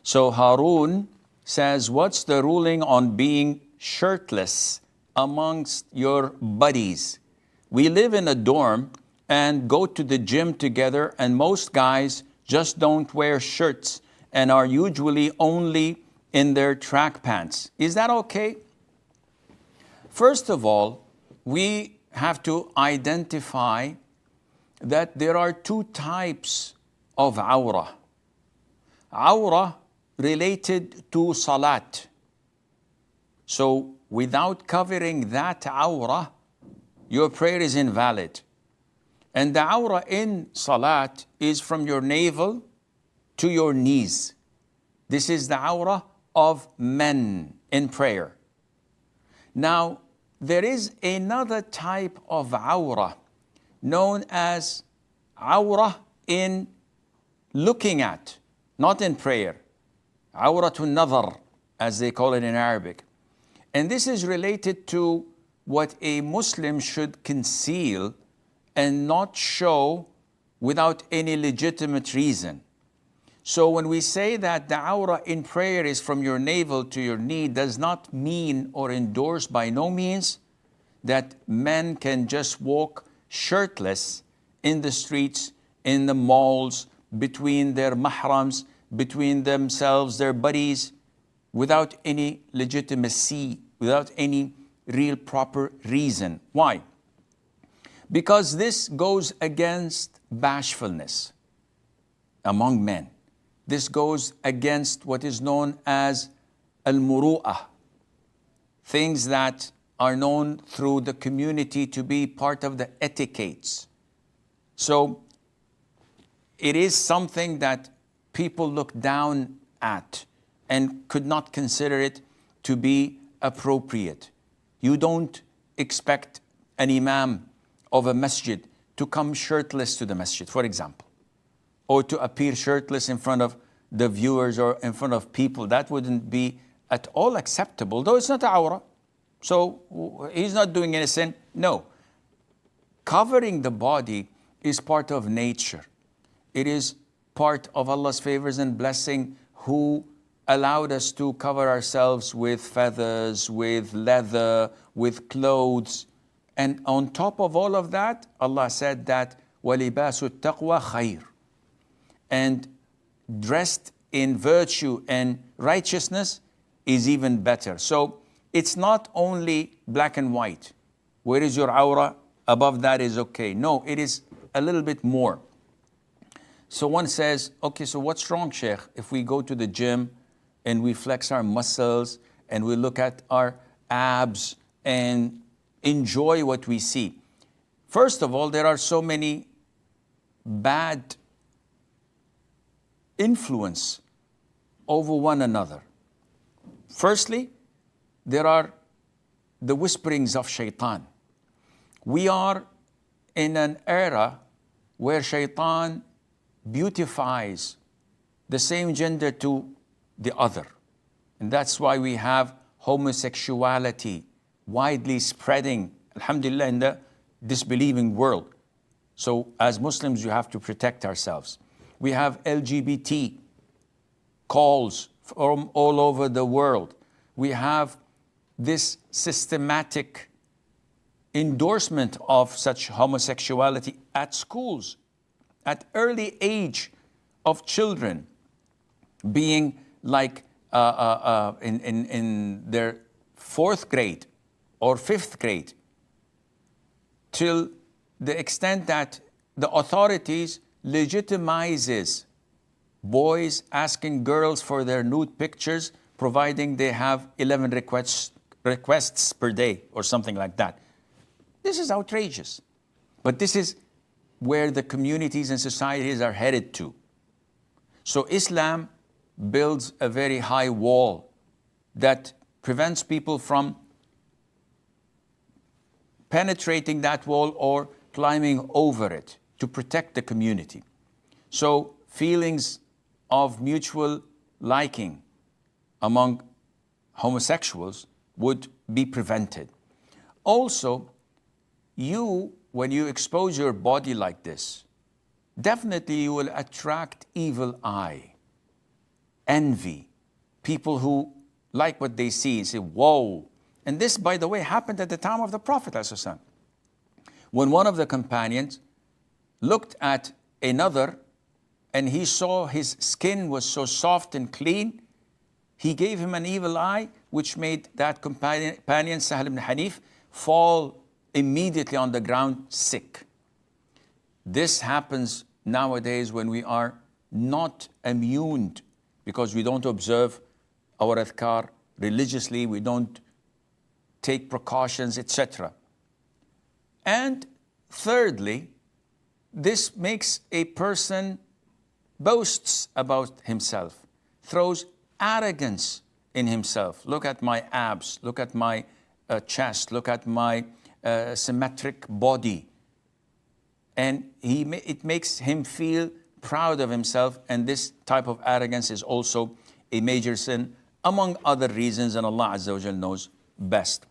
So Harun says, what's the ruling on being shirtless amongst your buddies? We live in a dorm and go to the gym together, and most guys just don't wear shirts and are usually only in their track pants. Is that okay? First of all, we have to identify that there are two types of awrah. Awrah related to salat. So without covering that awrah, your prayer is invalid. And the awrah in salat is from your navel to your knees. This is the awrah of men in prayer. Now, there is another type of awrah known as awrah in looking at, not in prayer. Awratun nazar, as they call it in Arabic. And this is related to what a Muslim should conceal and not show without any legitimate reason. So when we say that the awrah in prayer is from your navel to your knee, does not mean or endorse by no means that men can just walk shirtless in the streets, in the malls, between their mahrams, between themselves, their buddies, without any legitimacy, without any real proper reason. Why? Because this goes against bashfulness among men. This goes against what is known as al-muru'ah, things that are known through the community to be part of the etiquettes. So it is something that people look down at and could not consider it to be appropriate. You don't expect an imam of a masjid to come shirtless to the masjid, for example, or to appear shirtless in front of the viewers or in front of people. That wouldn't be at all acceptable, though it's not awrah. So he's not doing any sin. No. Covering the body is part of nature. It is part of Allah's favors and blessing, who allowed us to cover ourselves with feathers, with leather, with clothes. And on top of all of that, Allah said that وَلِبَاسُ التَّقْوَى خَيْرٌ. And dressed in virtue and righteousness is even better. So it's not only black and white. Where is your awrah? Above that is okay. No, it is a little bit more. So one says, okay, so what's wrong, Sheikh, if we go to the gym and we flex our muscles and we look at our abs and enjoy what we see? First of all, there are so many bad influence over one another. Firstly, there are the whisperings of shaitan. We are in an era where shaitan beautifies the same gender to the other. And that's why we have homosexuality widely spreading, alhamdulillah, in the disbelieving world. So as Muslims, you have to protect ourselves. We have LGBT calls from all over the world. We have this systematic endorsement of such homosexuality at schools, at early age of children, being like in their 4th grade or 5th grade, till the extent that the authorities legitimizes boys asking girls for their nude pictures, providing they have 11 requests per day or something like that. This is outrageous. But this is where the communities and societies are headed to. So Islam builds a very high wall that prevents people from penetrating that wall or climbing over it to protect the community. So feelings of mutual liking among homosexuals would be prevented. Also, when you expose your body like this, definitely you will attract evil eye. envy. People who like what they see and say, whoa. And this, by the way, happened at the time of the Prophet ﷺ. When one of the companions looked at another and he saw his skin was so soft and clean, he gave him an evil eye, which made that companion, Sahl ibn Hanif, fall immediately on the ground sick. This happens nowadays when we are not immune because we don't observe our adhkar religiously, we don't take precautions, etc. And thirdly, this makes a person boasts about himself, throws arrogance in himself. Look at my abs, look at my chest, look at my symmetric body. And it makes him feel proud of himself, and this type of arrogance is also a major sin, among other reasons, and Allah Azza wa Jal knows best.